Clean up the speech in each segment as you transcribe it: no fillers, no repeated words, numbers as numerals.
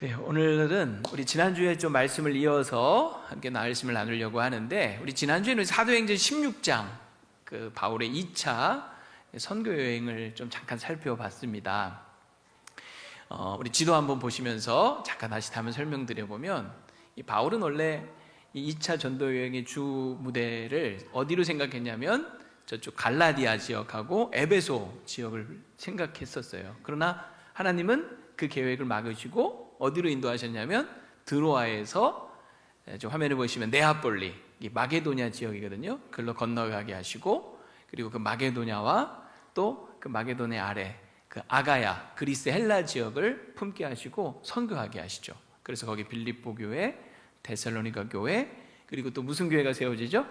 네, 오늘은 우리 지난주에 좀 말씀을 이어서 함께 말씀을 나누려고 하는데, 우리 지난주에는 사도행전 16장 그 바울의 2차 선교 여행을 좀 잠깐 살펴봤습니다. 우리 지도 한번 보시면서 잠깐 다시 한번 설명드려 보면, 이 바울은 원래 이 2차 전도 여행의 주 무대를 어디로 생각했냐면 저쪽 갈라디아 지역하고 에베소 지역을 생각했었어요. 그러나 하나님은 그 계획을 막으시고 어디로 인도하셨냐면 드로아에서, 좀 화면을 보시면 네아폴리, 이 마게도냐 지역이거든요. 그걸로 건너가게 하시고, 그리고 그 마게도냐와 또 그 마게도냐 아래 그 아가야, 그리스 헬라 지역을 품게 하시고 선교하게 하시죠. 그래서 거기 빌립보 교회, 데살로니가 교회, 그리고 또 무슨 교회가 세워지죠?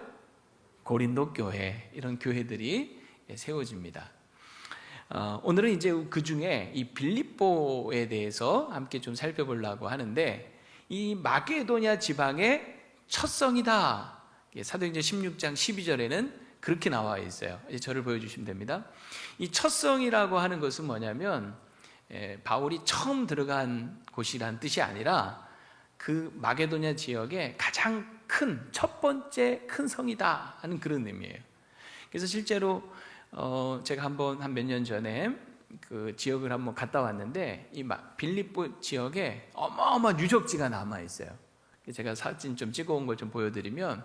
고린도 교회, 이런 교회들이 세워집니다. 오늘은 이제 그 중에 이 빌립보에 대해서 함께 좀 살펴보려고 하는데, 이 마게도냐 지방의 첫 성이다. 사도행전 16장 12절에는 그렇게 나와 있어요. 이제 저를 보여주시면 됩니다. 이 첫 성이라고 하는 것은 뭐냐면, 바울이 처음 들어간 곳이란 뜻이 아니라 그 마게도냐 지역의 가장 큰 첫 번째 큰 성이다 하는 그런 의미예요. 그래서 실제로 제가 한 몇 년 전에 그 지역을 한번 갔다 왔는데, 이 빌립보 지역에 어마어마한 유적지가 남아 있어요. 제가 사진 좀 찍어온 걸 좀 보여드리면,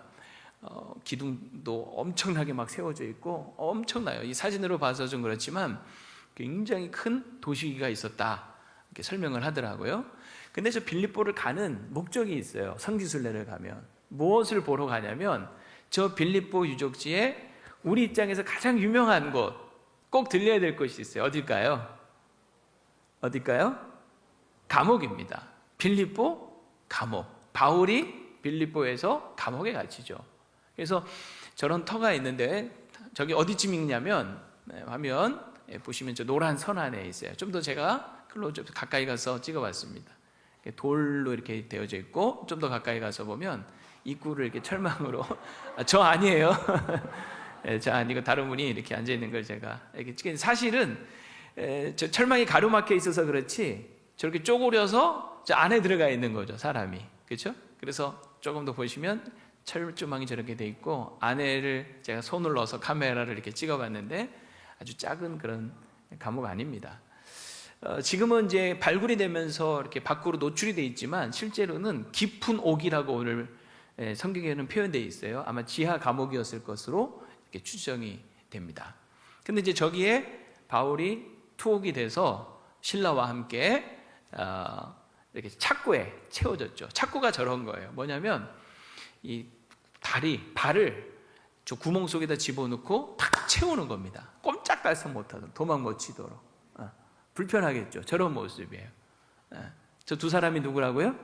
기둥도 엄청나게 막 세워져 있고 엄청나요. 이 사진으로 봐서 좀 그렇지만 굉장히 큰 도시가 있었다, 이렇게 설명을 하더라고요. 근데 저 빌립보를 가는 목적이 있어요. 성지순례를 가면 무엇을 보러 가냐면, 저 빌립보 유적지에 우리 입장에서 가장 유명한 곳, 꼭 들려야 될 곳이 있어요. 어딜까요? 감옥입니다. 빌립보 감옥. 바울이 빌립보에서 감옥에 갇히죠. 그래서 저런 터가 있는데, 저기 어디쯤 있냐면, 화면 보시면 저 노란 선 안에 있어요. 좀 더 제가 클로즈업 가까이 가서 찍어봤습니다. 돌로 이렇게 되어져 있고, 좀 더 가까이 가서 보면 입구를 이렇게 철망으로 저 아니에요. 저 아니고 다른 분이 이렇게 앉아 있는 걸 제가 이렇게 찍은. 사실은 저 철망이 가로막혀 있어서 그렇지 저렇게 쪼그려서 저 안에 들어가 있는 거죠, 사람이. 그렇죠? 그래서 조금 더 보시면 철조망이 저렇게 돼 있고, 안에를 제가 손을 넣어서 카메라를 이렇게 찍어봤는데 아주 작은 그런 감옥 아닙니다. 지금은 이제 발굴이 되면서 이렇게 밖으로 노출이 돼 있지만, 실제로는 깊은 옥이라고 오늘 성경에는 표현되어 있어요. 아마 지하 감옥이었을 것으로 이렇게 추정이 됩니다. 근데 이제 저기에 바울이 투옥이 돼서 신라와 함께 이렇게 착고에 채워졌죠. 착고가 저런 거예요. 뭐냐면 이 발을 저 구멍 속에다 집어넣고 탁 채우는 겁니다. 꼼짝달싹 못하도록, 도망 못 치도록. 불편하겠죠. 저런 모습이에요. 저 두 사람이 누구라고요?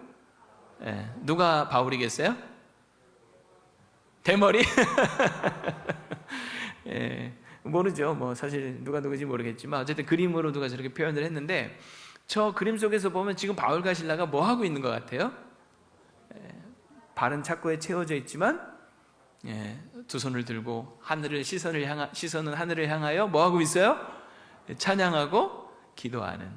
누가 바울이겠어요? 대머리? 모르죠. 뭐 사실 누가 누구지 모르겠지만, 어쨌든 그림으로 누가 저렇게 표현을 했는데, 저 그림 속에서 보면 지금 바울과 실라가 뭐 하고 있는 것 같아요? 발은 착고에 채워져 있지만, 두 손을 들고 시선은 하늘을 향하여 뭐 하고 있어요? 찬양하고 기도하는.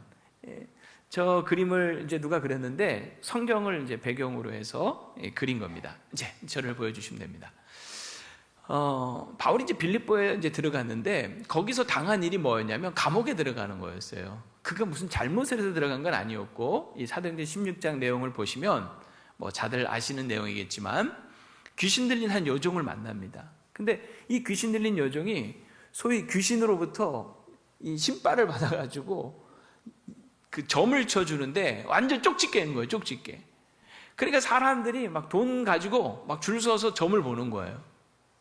저 그림을 이제 누가 그렸는데, 성경을 이제 배경으로 해서 그린 겁니다. 이제 저를 보여주시면 됩니다. 바울이 이제 빌립보에 이제 들어갔는데, 거기서 당한 일이 뭐였냐면 감옥에 들어가는 거였어요. 그가 무슨 잘못을 해서 들어간 건 아니었고, 이 사도행전 16장 내용을 보시면 뭐 다들 아시는 내용이겠지만, 귀신 들린 한 여종을 만납니다. 근데 이 귀신 들린 여종이 소위 귀신으로부터 이 신발을 받아가지고 그 점을 쳐주는데 완전 쪽집게인 거예요. 쪽집게. 그러니까 사람들이 막 돈 가지고 막 줄 서서 점을 보는 거예요.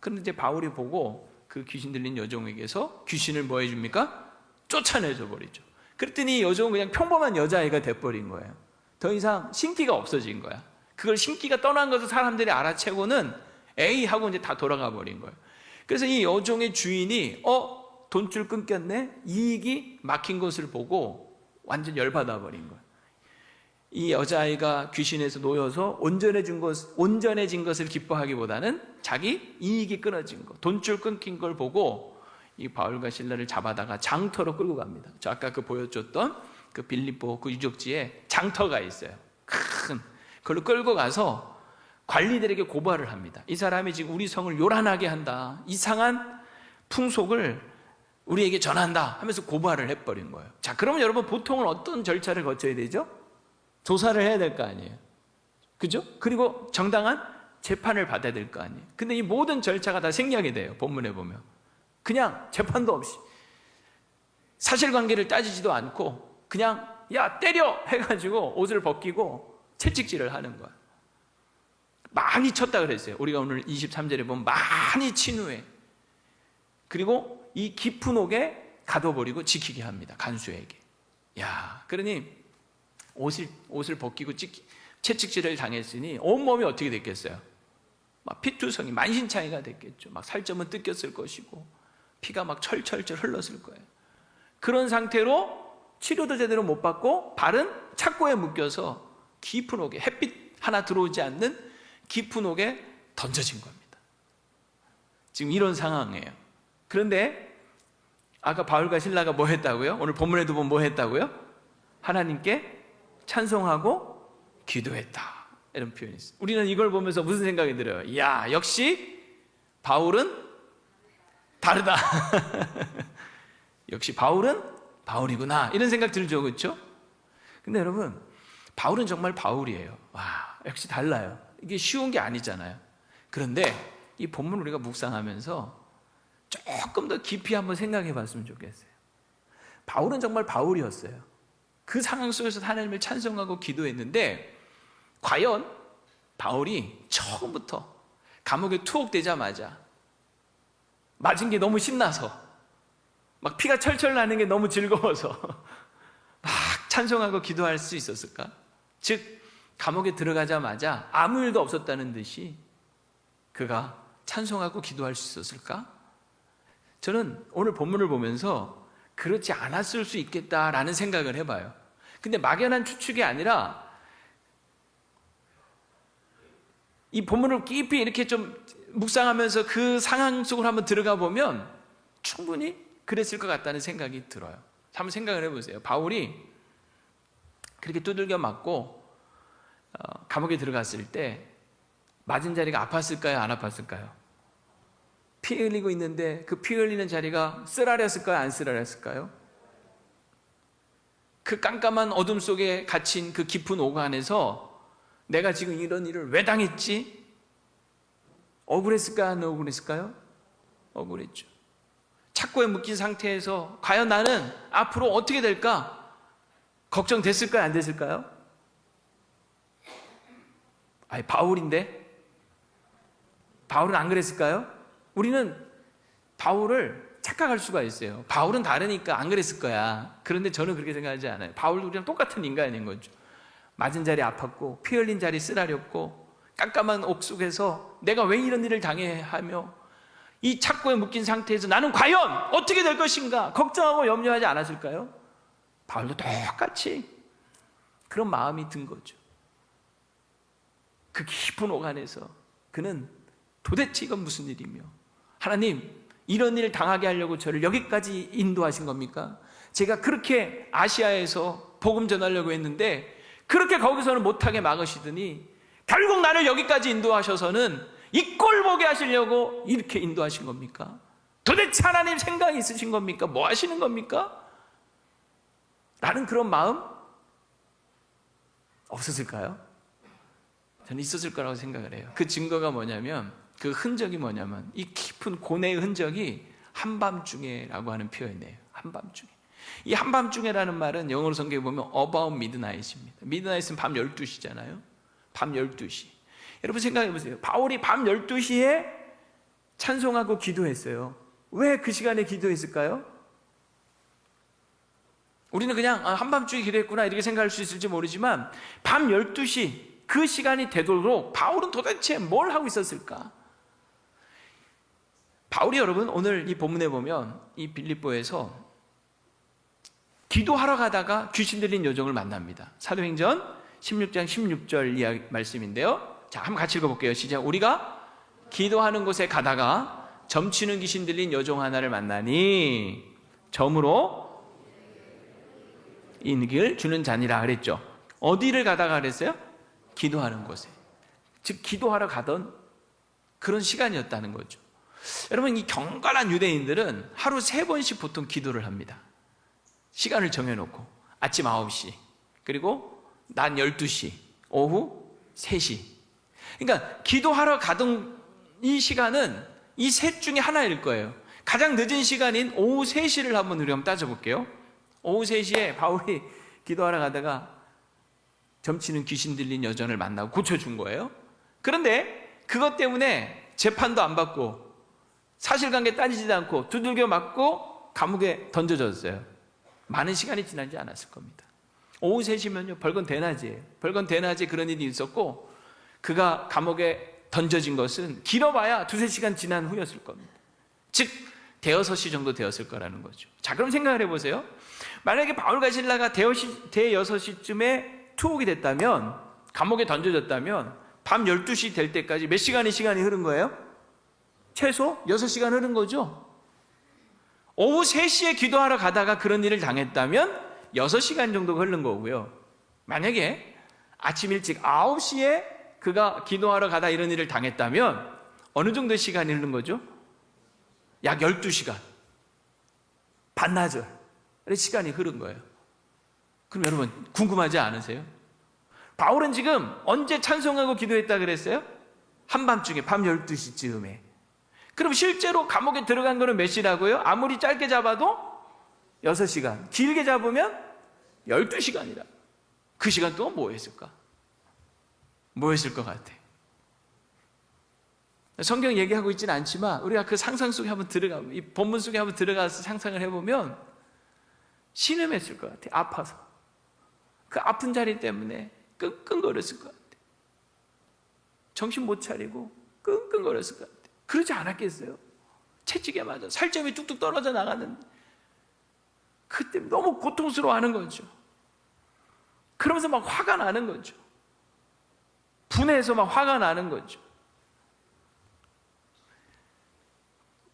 그런데 이제 바울이 보고 그 귀신 들린 여종에게서 귀신을 뭐 해줍니까? 쫓아내줘 버리죠. 그랬더니 여종은 그냥 평범한 여자아이가 돼버린 거예요. 더 이상 신기가 없어진 거야. 그걸 신기가 떠난 것을 사람들이 알아채고는 에이 하고 이제 다 돌아가 버린 거예요. 그래서 이 여종의 주인이 돈줄 끊겼네? 이익이 막힌 것을 보고 완전 열받아 버린 거예요. 이 여자아이가 귀신에서 놓여서 온전해진 것을 기뻐하기보다는 자기 이익이 끊어진 것, 돈줄 끊긴 걸 보고 이 바울과 실라를 잡아다가 장터로 끌고 갑니다. 저 아까 그 보여줬던 그 빌립보 그 유적지에 장터가 있어요. 그걸로 끌고 가서 관리들에게 고발을 합니다. 이 사람이 지금 우리 성을 요란하게 한다, 이상한 풍속을 우리에게 전한다 하면서 고발을 해버린 거예요. 자, 그러면 여러분 보통은 어떤 절차를 거쳐야 되죠? 조사를 해야 될 거 아니에요, 그죠? 그리고 정당한 재판을 받아야 될 거 아니에요. 근데 이 모든 절차가 다 생략이 돼요. 본문에 보면 그냥 재판도 없이, 사실관계를 따지지도 않고 그냥 야 때려 해가지고 옷을 벗기고 채찍질을 하는 거야. 많이 쳤다 그랬어요. 우리가 오늘 23절에 보면 많이 친 후에, 그리고 이 깊은 옥에 가둬버리고 지키게 합니다, 간수에게. 야, 그러니 옷을 벗기고 채찍질을 당했으니 온몸이 어떻게 됐겠어요? 막 피투성이 만신창이가 됐겠죠. 막 살점은 뜯겼을 것이고 피가 막 철철철 흘렀을 거예요. 그런 상태로 치료도 제대로 못 받고 발은 착고에 묶여서 깊은 옥에, 햇빛 하나 들어오지 않는 깊은 옥에 던져진 겁니다. 지금 이런 상황이에요. 그런데 아까 바울과 실라가 뭐 했다고요? 오늘 본문에도 보면 뭐 했다고요? 하나님께 찬송하고 기도했다, 이런 표현이 있어요. 우리는 이걸 보면서 무슨 생각이 들어요? 이야, 역시 바울은 다르다. 역시 바울은 바울이구나, 이런 생각 들죠, 그렇죠? 근데 여러분, 바울은 정말 바울이에요. 와, 역시 달라요. 이게 쉬운 게 아니잖아요. 그런데 이 본문 우리가 묵상하면서 조금 더 깊이 한번 생각해 봤으면 좋겠어요. 바울은 정말 바울이었어요. 그 상황 속에서 하나님을 찬송하고 기도했는데, 과연 바울이 처음부터 감옥에 투옥되자마자 맞은 게 너무 신나서, 막 피가 철철 나는 게 너무 즐거워서 막 찬송하고 기도할 수 있었을까? 즉, 감옥에 들어가자마자 아무 일도 없었다는 듯이 그가 찬송하고 기도할 수 있었을까? 저는 오늘 본문을 보면서 그렇지 않았을 수 있겠다라는 생각을 해봐요. 근데 막연한 추측이 아니라 이 본문을 깊이 이렇게 좀 묵상하면서 그 상황 속으로 한번 들어가 보면 충분히 그랬을 것 같다는 생각이 들어요. 한번 생각을 해보세요. 바울이 그렇게 두들겨 맞고 감옥에 들어갔을 때 맞은 자리가 아팠을까요? 안 아팠을까요? 피 흘리고 있는데 그 피 흘리는 자리가 쓰라렸을까요? 안 쓰라렸을까요? 그 깜깜한 어둠 속에 갇힌 그 깊은 옥 안에서 내가 지금 이런 일을 왜 당했지? 억울했을까요? 안 억울했을까요? 억울했죠. 착고에 묶인 상태에서 과연 나는 앞으로 어떻게 될까? 걱정됐을까요? 안 됐을까요? 아니, 바울인데? 바울은 안 그랬을까요? 우리는 바울을 착각할 수가 있어요. 바울은 다르니까 안 그랬을 거야. 그런데 저는 그렇게 생각하지 않아요. 바울도 우리랑 똑같은 인간인 거죠. 맞은 자리 아팠고 피 흘린 자리 쓰라렸고 깜깜한 옥 속에서 내가 왜 이런 일을 당해 하며 이 착고에 묶인 상태에서 나는 과연 어떻게 될 것인가 걱정하고 염려하지 않았을까요? 바울도 똑같이 그런 마음이 든 거죠. 그 깊은 옥 안에서 그는 도대체 이건 무슨 일이며, 하나님 이런 일을 당하게 하려고 저를 여기까지 인도하신 겁니까? 제가 그렇게 아시아에서 복음 전하려고 했는데 그렇게 거기서는 못하게 막으시더니 결국 나를 여기까지 인도하셔서는 이 꼴 보게 하시려고 이렇게 인도하신 겁니까? 도대체 하나님 생각이 있으신 겁니까? 뭐 하시는 겁니까? 라는 그런 마음 없었을까요? 저는 있었을 거라고 생각을 해요. 그 증거가 뭐냐면, 그 흔적이 뭐냐면 이 깊은 고뇌의 흔적이 한밤중에라고 하는 표현이에요. 한밤중에. 이 한밤중에라는 말은 영어로 성경에 보면 about midnight입니다. midnight은 밤 12시잖아요. 밤 12시. 여러분 생각해 보세요. 바울이 밤 12시에 찬송하고 기도했어요. 왜 그 시간에 기도했을까요? 우리는 그냥 한밤중에 기도했구나 이렇게 생각할 수 있을지 모르지만 밤 12시 그 시간이 되도록 바울은 도대체 뭘 하고 있었을까? 바울이 여러분 오늘 이 본문에 보면 이 빌립보에서 기도하러 가다가 귀신 들린 여종을 만납니다. 사도행전 16장 16절 이야기 말씀인데요. 자, 한번 같이 읽어볼게요. 시작. 우리가 기도하는 곳에 가다가 점치는 귀신 들린 여종 하나를 만나니 점으로 인기를 주는 자니라 그랬죠. 어디를 가다가 그랬어요? 기도하는 곳에, 즉 기도하러 가던 그런 시간이었다는 거죠. 여러분, 이 경건한 유대인들은 하루 3번씩 보통 기도를 합니다. 시간을 정해놓고 아침 9시, 그리고 낮 12시, 오후 3시. 그러니까 기도하러 가던 이 시간은 이 셋 중에 하나일 거예요. 가장 늦은 시간인 오후 3시를 한번 우리 한번 따져볼게요. 오후 3시에 바울이 기도하러 가다가 점치는 귀신 들린 여전을 만나고 고쳐준 거예요. 그런데 그것 때문에 재판도 안 받고 사실관계 따지지도 않고 두들겨 맞고 감옥에 던져졌어요. 많은 시간이 지나지 않았을 겁니다. 오후 3시면요 벌건 대낮이에요. 벌건 대낮에 그런 일이 있었고 그가 감옥에 던져진 것은 길어봐야 2-3시간 지난 후였을 겁니다. 즉 대여섯 시 정도 되었을 거라는 거죠. 자, 그럼 생각을 해보세요. 만약에 바울과 실라가 대여섯 시쯤에 투옥이 됐다면, 감옥에 던져졌다면 밤 12시 될 때까지 몇 시간이 흐른 거예요? 최소 6시간 흐른 거죠. 오후 3시에 기도하러 가다가 그런 일을 당했다면 6시간 정도가 흐른 거고요. 만약에 아침 일찍 9시에 그가 기도하러 가다 이런 일을 당했다면 어느 정도 시간이 흐른 거죠? 약 12시간, 반나절의 시간이 흐른 거예요. 그럼 여러분 궁금하지 않으세요? 바울은 지금 언제 찬송하고 기도했다 그랬어요? 한밤중에, 밤 12시쯤에. 그럼 실제로 감옥에 들어간 거는 몇 시라고요? 아무리 짧게 잡아도 6시간, 길게 잡으면 12시간이라. 그 시간 동안 뭐 했을까? 뭐 했을 것 같아? 성경 얘기하고 있지는 않지만 우리가 그 상상 속에 한번 들어가면, 이 본문 속에 한번 들어가서 상상을 해보면 신음했을 것 같아. 아파서 그 아픈 자리 때문에 끙끙거렸을 것 같아. 정신 못 차리고 끙끙거렸을 것 같아. 그러지 않았겠어요? 채찍에 맞아 살점이 뚝뚝 떨어져 나가는데 그때 너무 고통스러워하는 거죠. 그러면서 막 화가 나는 거죠. 분해해서 막 화가 나는 거죠.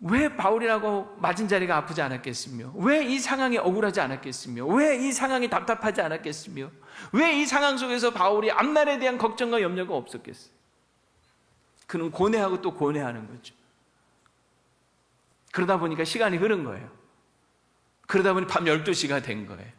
왜 바울이라고 맞은 자리가 아프지 않았겠으며, 왜 이 상황이 억울하지 않았겠으며, 왜 이 상황이 답답하지 않았겠으며, 왜 이 상황 속에서 바울이 앞날에 대한 걱정과 염려가 없었겠어요? 그는 고뇌하고 또 고뇌하는 거죠. 그러다 보니까 시간이 흐른 거예요. 그러다 보니 밤 12시가 된 거예요.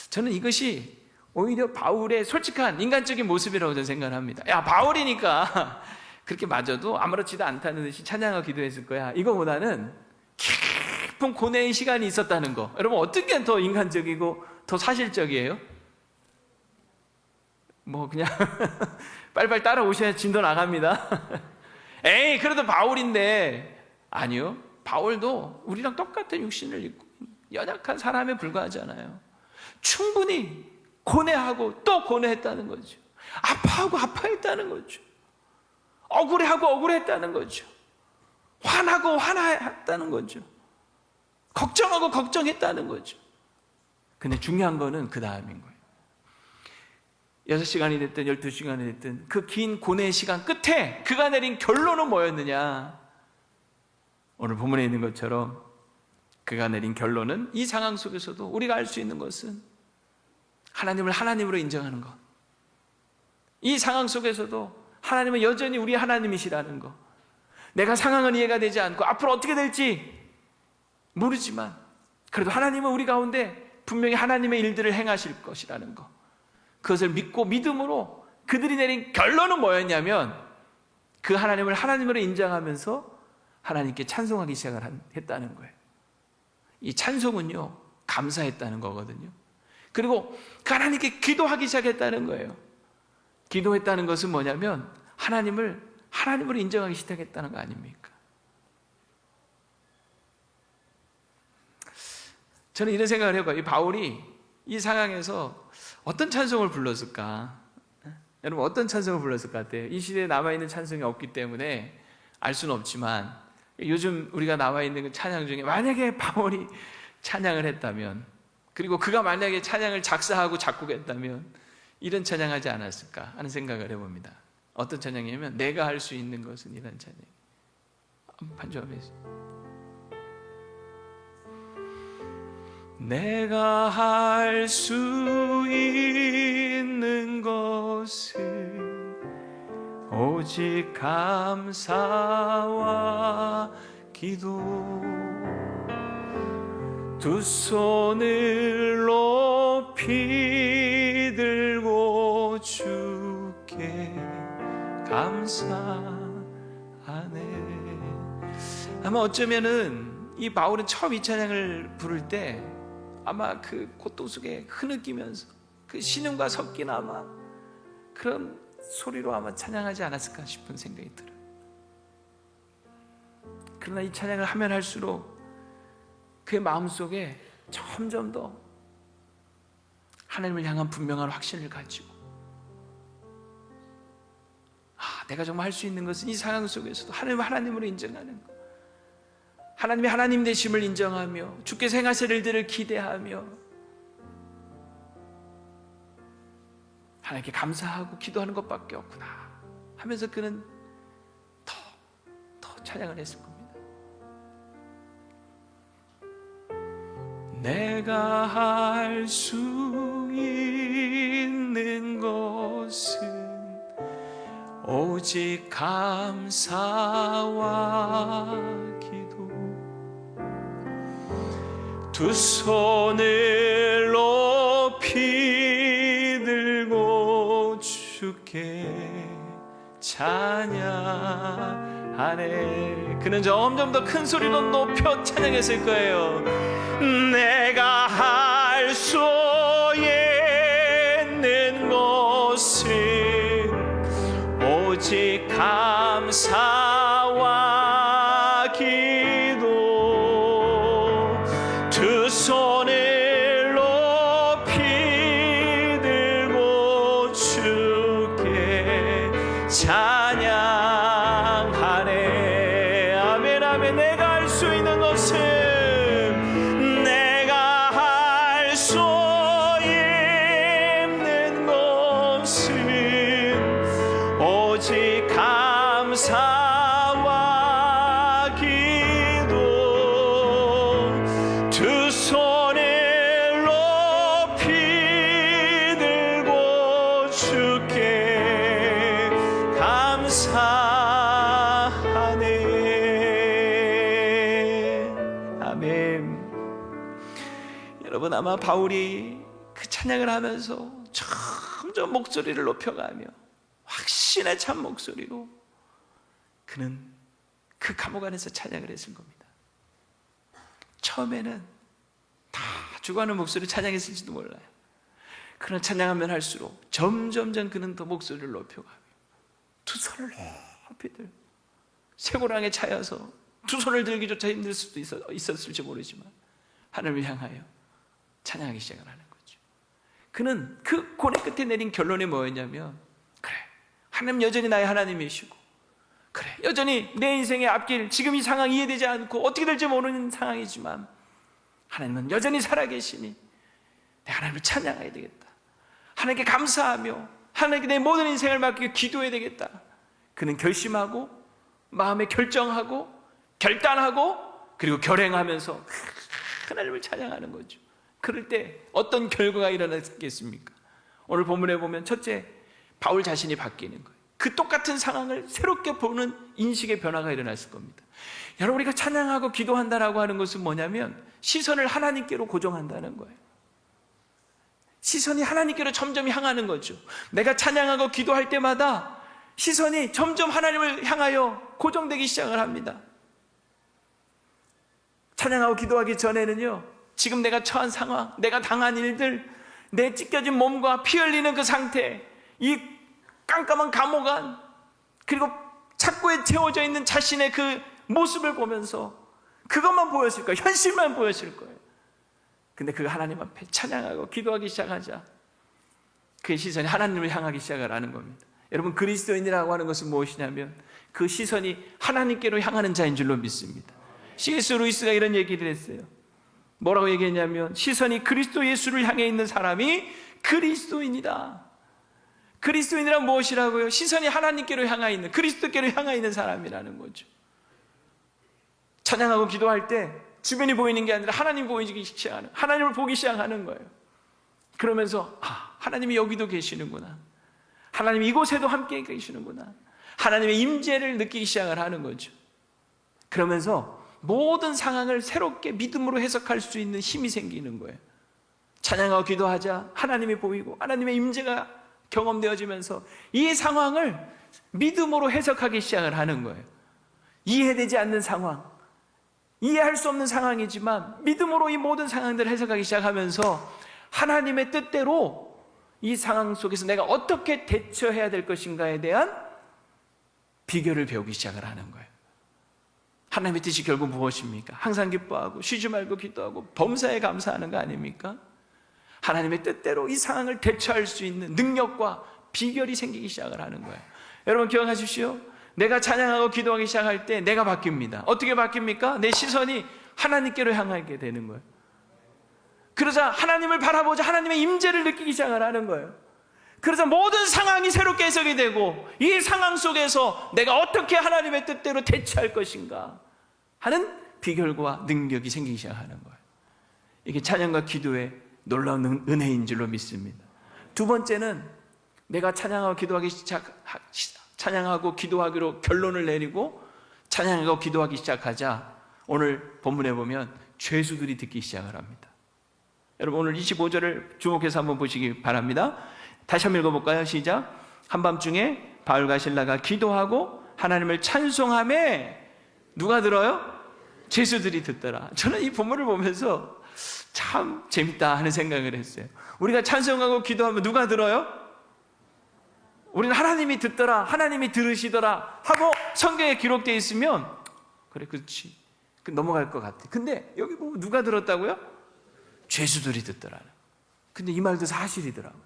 저는 이것이 오히려 바울의 솔직한 인간적인 모습이라고 저는 생각을 합니다. 야, 바울이니까 그렇게 맞아도 아무렇지도 않다는 듯이 찬양하고 기도했을 거야. 이거보다는 깊은 고뇌의 시간이 있었다는 거. 여러분, 어떤 게 더 인간적이고 더 사실적이에요? 뭐 그냥 빨리빨리 따라오셔야 진도 나갑니다. 에이, 그래도 바울인데. 아니요, 바울도 우리랑 똑같은 육신을 입고 연약한 사람에 불과하잖아요. 충분히 고뇌하고 또 고뇌했다는 거죠. 아파하고 아파했다는 거죠. 억울해하고 억울했다는 거죠. 화나고 화나했다는 거죠. 걱정하고 걱정했다는 거죠. 근데 중요한 거는 그 다음인 거예요. 6시간이 됐든 12시간이 됐든 그 긴 고뇌의 시간 끝에 그가 내린 결론은 뭐였느냐? 오늘 본문에 있는 것처럼 그가 내린 결론은, 이 상황 속에서도 우리가 알 수 있는 것은 하나님을 하나님으로 인정하는 것. 이 상황 속에서도 하나님은 여전히 우리 하나님이시라는 것. 내가 상황은 이해가 되지 않고 앞으로 어떻게 될지 모르지만 그래도 하나님은 우리 가운데 분명히 하나님의 일들을 행하실 것이라는 것. 그것을 믿고 믿음으로 그들이 내린 결론은 뭐였냐면 그 하나님을 하나님으로 인정하면서 하나님께 찬송하기 했다는 거예요. 이 찬송은요, 감사했다는 거거든요. 그리고 그 하나님께 기도하기 시작했다는 거예요. 기도했다는 것은 뭐냐면 하나님을 하나님으로 인정하기 시작했다는 거 아닙니까? 저는 이런 생각을 해봐요. 이 바울이 이 상황에서 어떤 찬송을 불렀을까? 여러분, 어떤 찬송을 불렀을 것 같아요? 이 시대에 남아있는 찬송이 없기 때문에 알 수는 없지만 요즘 우리가 남아있는 그 찬양 중에 만약에 바울이 찬양을 했다면, 그리고 그가 만약에 찬양을 작사하고 작곡했다면 이런 찬양하지 않았을까 하는 생각을 해봅니다. 어떤 찬양이냐면 내가 할 수 있는 것은, 이런 찬양. 반주하면서 내가 할 수 있는 것은 오직 감사와 기도. 두 손을 높이 들고 주께 감사하네. 아마 어쩌면은 이 바울은 처음 이 찬양을 부를 때 아마 그 고통 속에 흐느끼면서 그 신음과 섞인 아마 그런 소리로 아마 찬양하지 않았을까 싶은 생각이 들어요. 그러나 이 찬양을 하면 할수록 그의 마음속에 점점 더 하나님을 향한 분명한 확신을 가지고, 내가 정말 할 수 있는 것은 이 상황 속에서도 하나님을 하나님으로 인정하는 것, 하나님이 하나님 되심을 인정하며 주께서 행하실 일들을 기대하며 하나님께 감사하고 기도하는 것밖에 없구나 하면서 그는 더 찬양을 했을 겁니다. 내가 할 수 있는 것은 오직 감사와 기도. 두 손을 높이 들고 주께 찬양하네. 그는 점점 더 큰 소리로 높여 찬양했을 거예요. 내가 할 수 있는 것은 오직 감사와 기도. 두 손을 높이 들고 주께 찬양하네. 아멘 아멘. 내가 할 수 있는 것은 오직 감사와 기도. 두 손을 높이 들고 주께 감사하네. 아멘. 여러분, 아마 바울이 그 찬양을 하면서 점점 목소리를 높여가며 확신의 참 목소리로 그는 그 감옥 안에서 찬양을 했을 겁니다. 처음에는 다 죽어가는 목소리로 찬양했을지도 몰라요. 그러나 찬양하면 할수록 점점점 그는 더 목소리를 높여가며 두 손을 높이 들고 쇠고랑에 차여서 두 손을 들기조차 힘들 수도 있었을지 모르지만 하늘을 향하여 찬양하기 시작을 하는 거죠. 그는 그 고뇌 끝에 내린 결론이 뭐였냐면, 그래, 하나님 여전히 나의 하나님이시고, 그래, 여전히 내 인생의 앞길, 지금 이 상황 이해되지 않고 어떻게 될지 모르는 상황이지만 하나님은 여전히 살아계시니 내 하나님을 찬양해야 되겠다. 하나님께 감사하며 하나님께 내 모든 인생을 맡기고 기도해야 되겠다. 그는 결심하고 마음에 결정하고 결단하고 그리고 결행하면서 하나님을 찬양하는 거죠. 그럴 때 어떤 결과가 일어났겠습니까? 오늘 본문에 보면 첫째, 바울 자신이 바뀌는 거예요. 그 똑같은 상황을 새롭게 보는 인식의 변화가 일어났을 겁니다. 여러분, 우리가 찬양하고 기도한다라고 하는 것은 뭐냐면 시선을 하나님께로 고정한다는 거예요. 시선이 하나님께로 점점 향하는 거죠. 내가 찬양하고 기도할 때마다 시선이 점점 하나님을 향하여 고정되기 시작을 합니다. 찬양하고 기도하기 전에는요, 지금 내가 처한 상황, 내가 당한 일들, 내 찢겨진 몸과 피 흘리는 그 상태, 이 깜깜한 감옥 안, 그리고 착고에 채워져 있는 자신의 그 모습을 보면서 그것만 보였을 거예요. 현실만 보였을 거예요. 근데 그 하나님 앞에 찬양하고 기도하기 시작하자 그의 시선이 하나님을 향하기 시작을 하는 겁니다. 여러분, 그리스도인이라고 하는 것은 무엇이냐면 그 시선이 하나님께로 향하는 자인 줄로 믿습니다. C.S. 루이스가 이런 얘기를 했어요. 뭐라고 얘기했냐면, 시선이 그리스도 예수를 향해 있는 사람이 그리스도인이다. 그리스도인이란 무엇이라고요? 시선이 하나님께로 향해 있는, 그리스도께로 향해 있는 사람이라는 거죠. 찬양하고 기도할 때 주변이 보이는 게 아니라 하나님 보이기 시작하는, 하나님을 보기 시작하는 거예요. 그러면서 하나님이 여기도 계시는구나, 하나님 이곳에도 함께 계시는구나. 하나님의 임재를 느끼기 시작을 하는 거죠. 그러면서 모든 상황을 새롭게 믿음으로 해석할 수 있는 힘이 생기는 거예요. 찬양하고 기도하자 하나님이 보이고 하나님의 임재가 경험되어지면서 이 상황을 믿음으로 해석하기 시작을 하는 거예요. 이해되지 않는 상황, 이해할 수 없는 상황이지만 믿음으로 이 모든 상황들을 해석하기 시작하면서 하나님의 뜻대로 이 상황 속에서 내가 어떻게 대처해야 될 것인가에 대한 비결을 배우기 시작을 하는 거예요. 하나님의 뜻이 결국 무엇입니까? 항상 기뻐하고 쉬지 말고 기도하고 범사에 감사하는 거 아닙니까? 하나님의 뜻대로 이 상황을 대처할 수 있는 능력과 비결이 생기기 시작을 하는 거예요. 여러분 기억하십시오. 내가 찬양하고 기도하기 시작할 때 내가 바뀝니다. 어떻게 바뀝니까? 내 시선이 하나님께로 향하게 되는 거예요. 그러자 하나님을 바라보자 하나님의 임재를 느끼기 시작을 하는 거예요. 그래서 모든 상황이 새롭게 해석이 되고 이 상황 속에서 내가 어떻게 하나님의 뜻대로 대처할 것인가 하는 비결과 능력이 생기기 시작하는 거예요. 이게 찬양과 기도의 놀라운 은혜인 줄로 믿습니다. 두 번째는 내가 찬양하고 기도하기로 결론을 내리고 찬양하고 기도하기 시작하자 오늘 본문에 보면 죄수들이 듣기 시작을 합니다. 여러분 오늘 25절을 주목해서 한번 보시기 바랍니다. 다시 한번 읽어볼까요? 시작. 한밤중에 바울과 실라가 기도하고 하나님을 찬송하며 누가 들어요? 죄수들이 듣더라. 저는 이 본문을 보면서 참 재밌다 하는 생각을 했어요. 우리가 찬송하고 기도하면 누가 들어요? 우리는 하나님이 듣더라, 하나님이 들으시더라 하고 성경에 기록되어 있으면 그래 그렇지 넘어갈 것 같아. 근데 여기 보면 누가 들었다고요? 죄수들이 듣더라는. 근데 이 말도 사실이더라고요.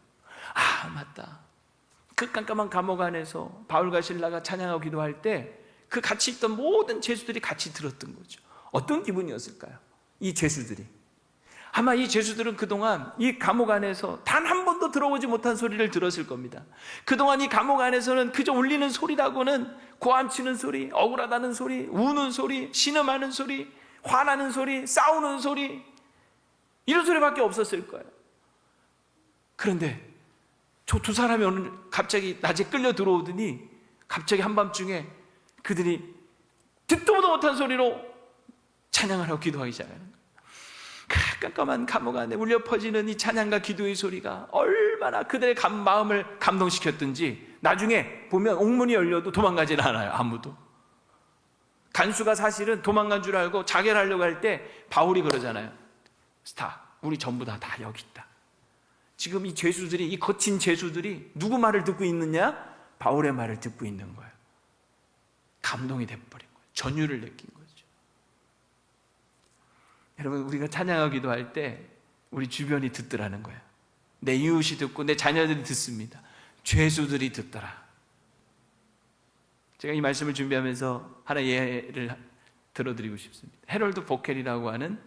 아 맞다. 그 깜깜한 감옥 안에서 바울과 실라가 찬양하고 기도할 때 그 같이 있던 모든 죄수들이 같이 들었던 거죠. 어떤 기분이었을까요? 이 죄수들이 아마 이 죄수들은 그동안 이 감옥 안에서 단 한 번도 들어보지 못한 소리를 들었을 겁니다. 그동안 이 감옥 안에서는 그저 울리는 소리라고는 고함치는 소리, 억울하다는 소리, 우는 소리, 신음하는 소리, 화나는 소리, 싸우는 소리 이런 소리밖에 없었을 거예요. 그런데 저 두 사람이 오늘 갑자기 낮에 끌려 들어오더니 갑자기 한밤중에 그들이 듣도 보도 못한 소리로 찬양을 하고 기도하기 시작하는 거예요. 그 깜깜한 감옥 안에 울려 퍼지는 이 찬양과 기도의 소리가 얼마나 그들의 마음을 감동시켰든지 나중에 보면 옥문이 열려도 도망가질 않아요. 아무도. 간수가 사실은 도망간 줄 알고 자결하려고 할 때 바울이 그러잖아요. 스타, 우리 전부 다 여기 있다. 지금 이 죄수들이, 이 거친 죄수들이 누구 말을 듣고 있느냐? 바울의 말을 듣고 있는 거예요. 감동이 돼버린 거예요. 전율을 느낀 거죠. 여러분 우리가 찬양하고 기도할 때 우리 주변이 듣더라는 거예요. 내 이웃이 듣고 내 자녀들이 듣습니다. 죄수들이 듣더라. 제가 이 말씀을 준비하면서 하나 예를 들어드리고 싶습니다. 해럴드 보켈이라고 하는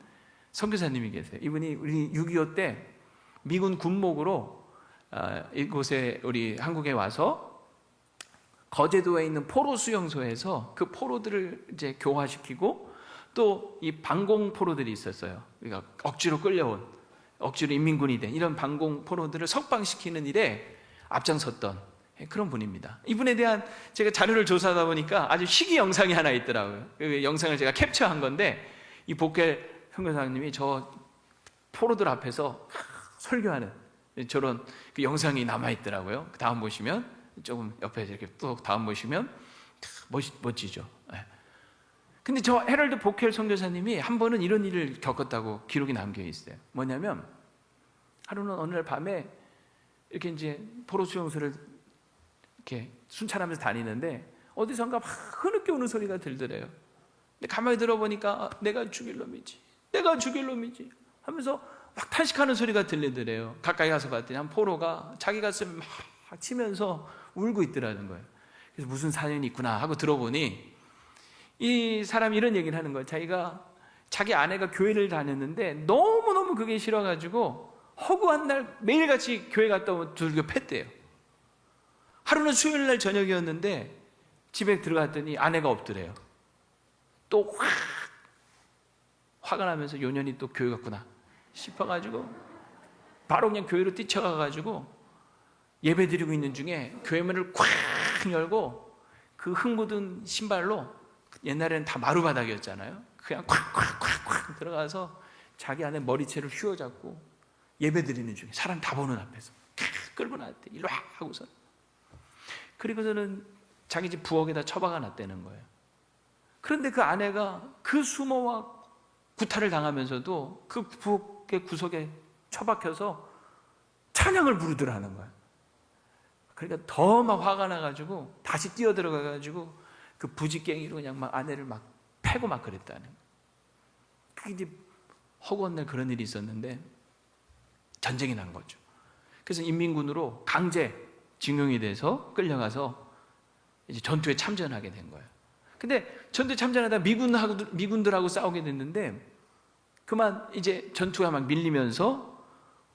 선교사님이 계세요. 이분이 우리 6.25 때 미군 군목으로 이곳에 우리 한국에 와서 거제도에 있는 포로 수용소에서 그 포로들을 이제 교화시키고 또 이 방공 포로들이 있었어요. 그러니까 억지로 끌려온, 억지로 인민군이 된 이런 방공 포로들을 석방시키는 일에 앞장섰던 그런 분입니다. 이분에 대한 제가 자료를 조사하다 보니까 아주 희귀 영상이 하나 있더라고요. 그 영상을 제가 캡처한 건데 이 복겔 선교사님이 저 포로들 앞에서 설교하는 저런 그 영상이 남아 있더라고요. 다음 보시면 조금 옆에 이렇게 또 다음 보시면 멋지죠. 근데 저 해럴드 보켈 선교사님이 한 번은 이런 일을 겪었다고 기록이 남겨 있어요. 뭐냐면 하루는 어느 날 밤에 이렇게 이제 포로 수용소를 이렇게 순찰하면서 다니는데 어디선가 막 흐느껴 오는 소리가 들더래요. 근데 가만히 들어보니까 내가 죽일 놈이지, 내가 죽일 놈이지 하면서 막 탄식하는 소리가 들리더래요. 가까이 가서 봤더니 한 포로가 자기 가슴을 막 치면서 울고 있더라는 거예요. 그래서 무슨 사연이 있구나 하고 들어보니 이 사람이 이런 얘기를 하는 거예요. 자기가 자기 아내가 교회를 다녔는데 너무너무 그게 싫어가지고 허구한 날 매일같이 교회 갔다 오면 두들겨 팼대요. 하루는 수요일 날 저녁이었는데 집에 들어갔더니 아내가 없더래요. 또 화가 나면서 요년이 또 교회 갔구나 싶어가지고 바로 그냥 교회로 뛰쳐가가지고 예배 드리고 있는 중에 교회 문을 콱 열고 그 흙 묻은 신발로, 옛날에는 다 마루바닥이었잖아요, 그냥 콱콱콱콱 들어가서 자기 안에 머리채를 휘어잡고 예배 드리는 중에 사람 다 보는 앞에서 끌고 나왔대. 일로 와 하고서. 그리고서는 자기 집 부엌에다 처박아 놨다는 거예요. 그런데 그 아내가 그 수모와 구타를 당하면서도 그 부엌의 구석에 처박혀서 찬양을 부르더라는 거예요. 그러니까 더 막 화가 나가지고 다시 뛰어들어가가지고 그 부지깽이로 그냥 막 아내를 막 패고 막 그랬다는 거예요. 그게 이제 허구한 그런 일이 있었는데 전쟁이 난 거죠. 그래서 인민군으로 강제 징용이 돼서 끌려가서 이제 전투에 참전하게 된 거예요. 근데 전투에 참전하다 미군들하고 싸우게 됐는데 그만 이제 전투가 막 밀리면서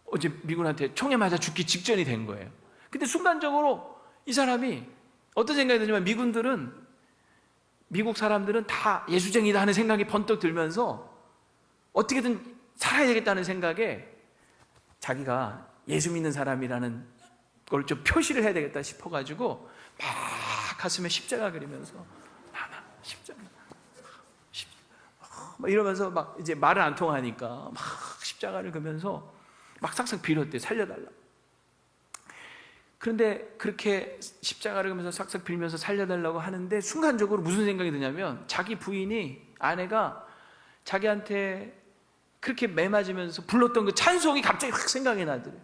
어제 미군한테 총에 맞아 죽기 직전이 된 거예요. 근데 순간적으로 이 사람이 어떤 생각이 드냐면, 미국 사람들은 다 예수쟁이다 하는 생각이 번뜩 들면서 어떻게든 살아야 되겠다는 생각에 자기가 예수 믿는 사람이라는 걸 좀 표시를 해야 되겠다 싶어가지고 막 가슴에 십자가 그리면서 나나 십자가 막 이러면서 막 이제 말을 안 통하니까 막 십자가를 그면서 막 싹싹 빌었대, 살려달라. 그런데 그렇게 십자가를 그면서 싹싹 빌면서 살려달라고 하는데 순간적으로 무슨 생각이 드냐면, 자기 부인이, 아내가 자기한테 그렇게 매맞으면서 불렀던 그 찬송이 갑자기 확 생각이 나더래요.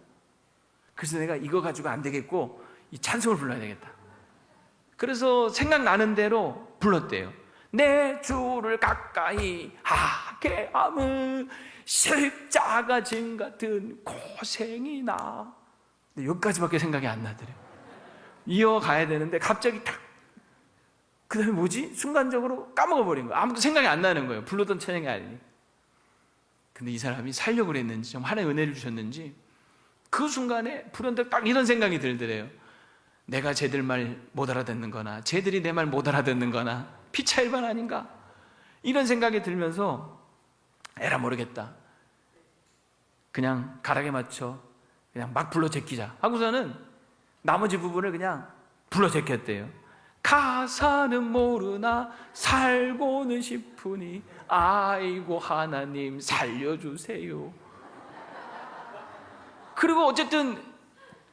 그래서 내가 이거 가지고 안 되겠고 이 찬송을 불러야 되겠다. 그래서 생각나는 대로 불렀대요. 내 주를 가까이 하게 함은 십자가 진 같은 고생이 나. 근데 여기까지밖에 생각이 안 나더래요. 이어가야 되는데 갑자기 탁, 그 다음에 뭐지? 순간적으로 까먹어버린 거예요. 아무도 생각이 안 나는 거예요. 불렀던 찬양이 아니니. 근데 이 사람이 살려고 그랬는지, 좀 하나의 은혜를 주셨는지 그 순간에 불현듯 딱 이런 생각이 들더래요. 내가 쟤들 말 못 알아듣는 거나 쟤들이 내 말 못 알아듣는 거나 피차일반 아닌가, 이런 생각이 들면서 에라 모르겠다, 그냥 가락에 맞춰 그냥 막 불러 제끼자 하고서는 나머지 부분을 그냥 불러 제꼈대요. 가사는 모르나 살고는 싶으니 아이고 하나님 살려주세요. 그리고 어쨌든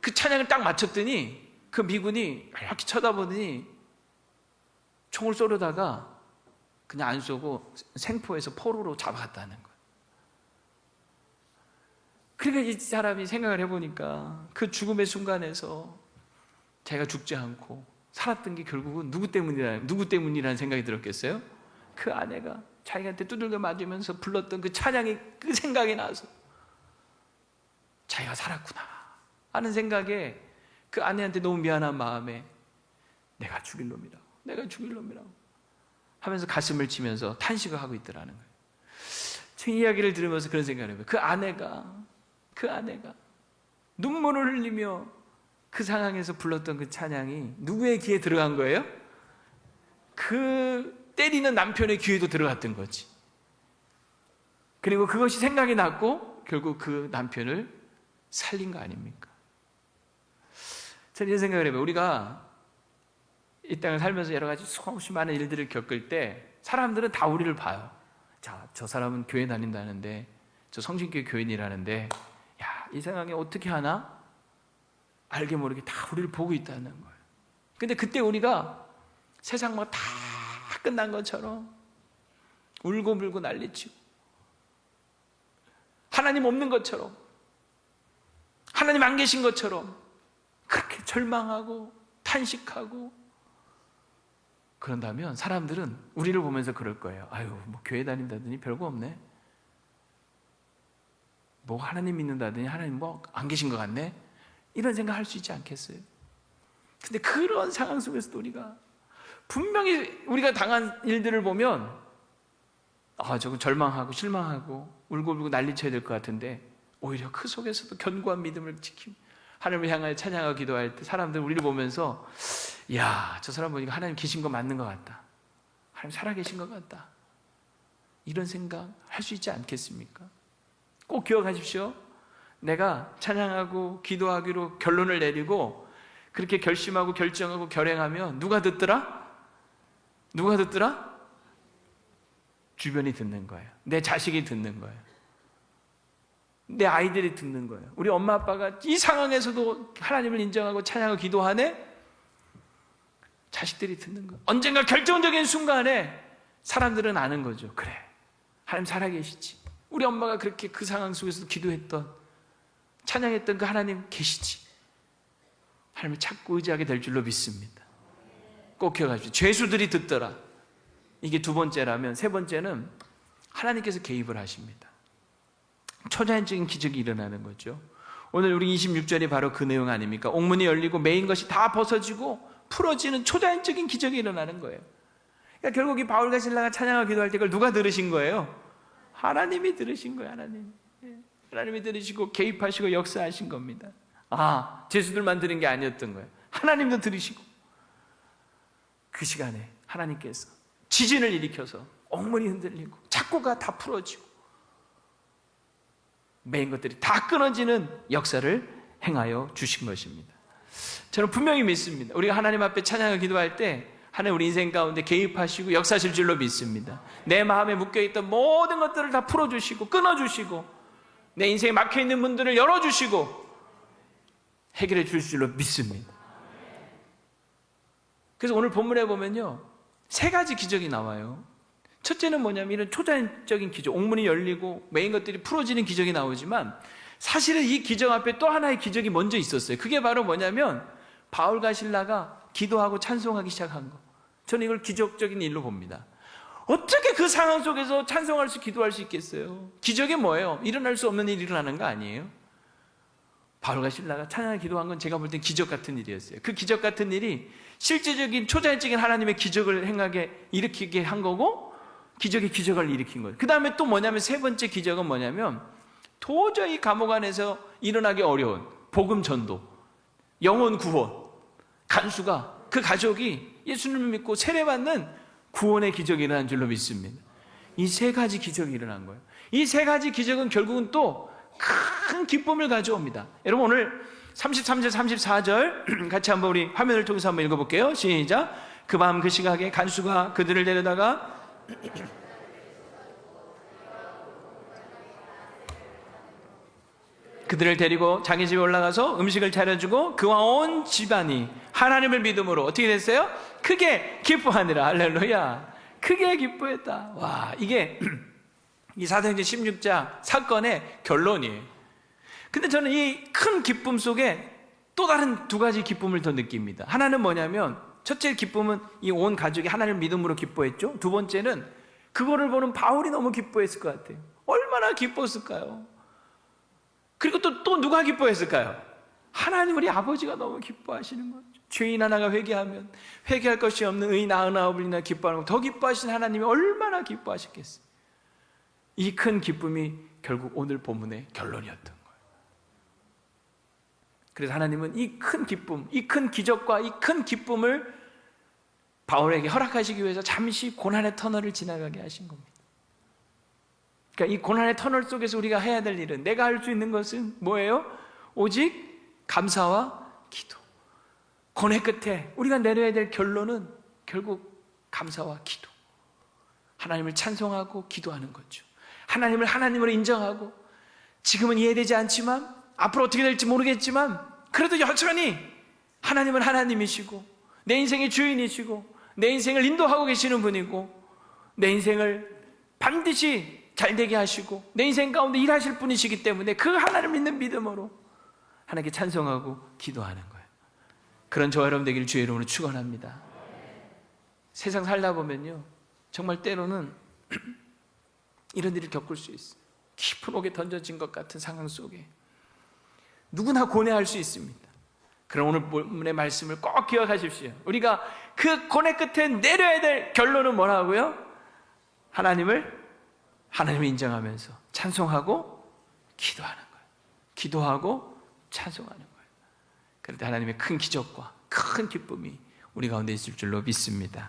그 찬양을 딱 마쳤더니 그 미군이 이렇게 쳐다보더니 총을 쏘려다가 그냥 안 쏘고 생포해서 포로로 잡아갔다는 거예요. 그러니까 이 사람이 생각을 해보니까 그 죽음의 순간에서 자기가 죽지 않고 살았던 게 결국은 누구 때문이라는 생각이 들었겠어요? 그 아내가 자기한테 두들겨 맞으면서 불렀던 그 찬양이 그 생각이 나서 자기가 살았구나 하는 생각에 그 아내한테 너무 미안한 마음에 내가 죽일 놈이라고 하면서 가슴을 치면서 탄식을 하고 있더라는 거예요. 제 이야기를 들으면서 그런 생각을 해요. 그 아내가 눈물을 흘리며 그 상황에서 불렀던 그 찬양이 누구의 귀에 들어간 거예요? 그 때리는 남편의 귀에도 들어갔던 거지. 그리고 그것이 생각이 났고 결국 그 남편을 살린 거 아닙니까? 저는 이런 생각을 해요. 우리가 이 땅을 살면서 여러 가지 수없이 많은 일들을 겪을 때 사람들은 다 우리를 봐요. 자, 저 사람은 교회 다닌다는데, 저 성신교회 교인이라는데, 야, 이 상황에 어떻게 하나? 알게 모르게 다 우리를 보고 있다는 거예요. 근데 그때 우리가 세상 막 다 끝난 것처럼 울고 불고 난리치고 하나님 없는 것처럼, 하나님 안 계신 것처럼 그렇게 절망하고 탄식하고 그런다면 사람들은 우리를 보면서 그럴 거예요. 아유, 뭐 교회 다닌다더니 별거 없네. 뭐 하나님 믿는다더니 하나님 뭐 안 계신 것 같네. 이런 생각 할 수 있지 않겠어요? 근데 그런 상황 속에서도 우리가 분명히 우리가 당한 일들을 보면 저거 절망하고 실망하고 울고 난리쳐야 될 것 같은데, 오히려 그 속에서도 견고한 믿음을 지키고 하나님을 향하여 찬양하고 기도할 때 사람들 우리를 보면서 야, 저 사람 보니까 하나님 계신 거 맞는 것 같다, 하나님 살아계신 것 같다, 이런 생각 할 수 있지 않겠습니까? 꼭 기억하십시오. 내가 찬양하고 기도하기로 결론을 내리고 그렇게 결심하고 결정하고 결행하면 누가 듣더라? 누가 듣더라? 주변이 듣는 거예요. 내 자식이 듣는 거예요. 내 아이들이 듣는 거예요. 우리 엄마 아빠가 이 상황에서도 하나님을 인정하고 찬양하고 기도하네? 자식들이 듣는 거예요. 언젠가 결정적인 순간에 사람들은 아는 거죠. 그래, 하나님 살아계시지. 우리 엄마가 그렇게 그 상황 속에서도 기도했던, 찬양했던 그 하나님 계시지. 하나님을 찾고 의지하게 될 줄로 믿습니다. 꼭 기억하십시오. 죄수들이 듣더라. 이게 두 번째라면, 세 번째는 하나님께서 개입을 하십니다. 초자연적인 기적이 일어나는 거죠. 오늘 우리 26절이 바로 그 내용 아닙니까? 옥문이 열리고 메인 것이 다 벗어지고 풀어지는 초자연적인 기적이 일어나는 거예요. 그러니까 결국 이 바울과 실라가 찬양하고 기도할 때 그걸 누가 들으신 거예요? 하나님이 들으신 거예요. 하나님이 들으시고 개입하시고 역사하신 겁니다. 아, 죄수들만 들은 게 아니었던 거예요. 하나님도 들으시고 그 시간에 하나님께서 지진을 일으켜서 옥문이 흔들리고 착고가 다 풀어지고 메인 것들이 다 끊어지는 역사를 행하여 주신 것입니다. 저는 분명히 믿습니다. 우리가 하나님 앞에 찬양을 기도할 때 하나님 우리 인생 가운데 개입하시고 역사하실 줄로 믿습니다. 내 마음에 묶여있던 모든 것들을 다 풀어주시고 끊어주시고 내 인생에 막혀있는 문들을 열어주시고 해결해 주실 줄로 믿습니다. 그래서 오늘 본문에 보면요, 세 가지 기적이 나와요. 첫째는 뭐냐면 이런 초자연적인 기적, 옥문이 열리고 메인 것들이 풀어지는 기적이 나오지만 사실은 이 기적 앞에 또 하나의 기적이 먼저 있었어요. 그게 바로 뭐냐면 바울과 실라가 기도하고 찬송하기 시작한 거. 저는 이걸 기적적인 일로 봅니다. 어떻게 그 상황 속에서 찬송할 수, 기도할 수 있겠어요? 기적이 뭐예요? 일어날 수 없는 일이 일어나는 거 아니에요? 바울과 실라가 찬양을 기도한 건 제가 볼 땐 기적 같은 일이었어요. 그 기적 같은 일이 실제적인 초자연적인 하나님의 기적을 행하게 일으키게 한 거고, 기적의 기적을 일으킨 거예요. 그 다음에 또 뭐냐면 세 번째 기적은 뭐냐면 도저히 감옥 안에서 일어나기 어려운 복음 전도, 영혼 구원, 간수가, 그 가족이 예수님을 믿고 세례받는 구원의 기적이 일어난 줄로 믿습니다. 이 세 가지 기적이 일어난 거예요. 이 세 가지 기적은 결국은 또 큰 기쁨을 가져옵니다. 여러분 오늘 33절 34절 같이 한번 우리 화면을 통해서 한번 읽어볼게요. 시작. 그 밤 그 시각에 간수가 그들을 데려다가 그들을 데리고 자기 집에 올라가서 음식을 차려주고 그와 온 집안이 하나님을 믿음으로 어떻게 됐어요? 크게 기뻐하니라. 할렐루야. 크게 기뻐했다. 와, 이게 이 사도행전 16장 사건의 결론이에요. 근데 저는 이 큰 기쁨 속에 또 다른 두 가지 기쁨을 더 느낍니다. 하나는 뭐냐면 첫째 기쁨은 이 온 가족이 하나님을 믿음으로 기뻐했죠. 두 번째는 그거를 보는 바울이 너무 기뻐했을 것 같아요. 얼마나 기뻤을까요? 그리고 또 누가 기뻐했을까요? 하나님 우리 아버지가 너무 기뻐하시는 거죠. 죄인 하나가 회개하면 회개할 것이 없는 의인 99이나 기뻐하는 거, 더 기뻐하신 하나님이 얼마나 기뻐하셨겠어요. 이 큰 기쁨이 결국 오늘 본문의 결론이었던 거예요. 그래서 하나님은 이 큰 기쁨, 이 큰 기적과 이 큰 기쁨을 바울에게 허락하시기 위해서 잠시 고난의 터널을 지나가게 하신 겁니다. 그러니까 이 고난의 터널 속에서 우리가 해야 될 일은, 내가 할 수 있는 것은 뭐예요? 오직 감사와 기도. 고뇌 끝에 우리가 내려야 될 결론은 결국 감사와 기도. 하나님을 찬송하고 기도하는 거죠. 하나님을 하나님으로 인정하고, 지금은 이해되지 않지만 앞으로 어떻게 될지 모르겠지만 그래도 여전히 하나님은 하나님이시고 내 인생의 주인이시고 내 인생을 인도하고 계시는 분이고 내 인생을 반드시 잘되게 하시고 내 인생 가운데 일하실 분이시기 때문에 그 하나님을 믿는 믿음으로 하나님께 찬송하고 기도하는 거예요. 그런 저와 여러분 되기를 주의 이름으로 축원합니다. 세상 살다 보면요, 정말 때로는 이런 일을 겪을 수 있어요. 깊은 옥에 던져진 것 같은 상황 속에 누구나 고뇌할 수 있습니다. 그럼 오늘 본문의 말씀을 꼭 기억하십시오. 우리가 그 고뇌 끝에 내려야 될 결론은 뭐라고요? 하나님을 인정하면서 찬송하고 기도하는 거예요. 기도하고 찬송하는 거예요. 그럴 때 하나님의 큰 기적과 큰 기쁨이 우리 가운데 있을 줄로 믿습니다.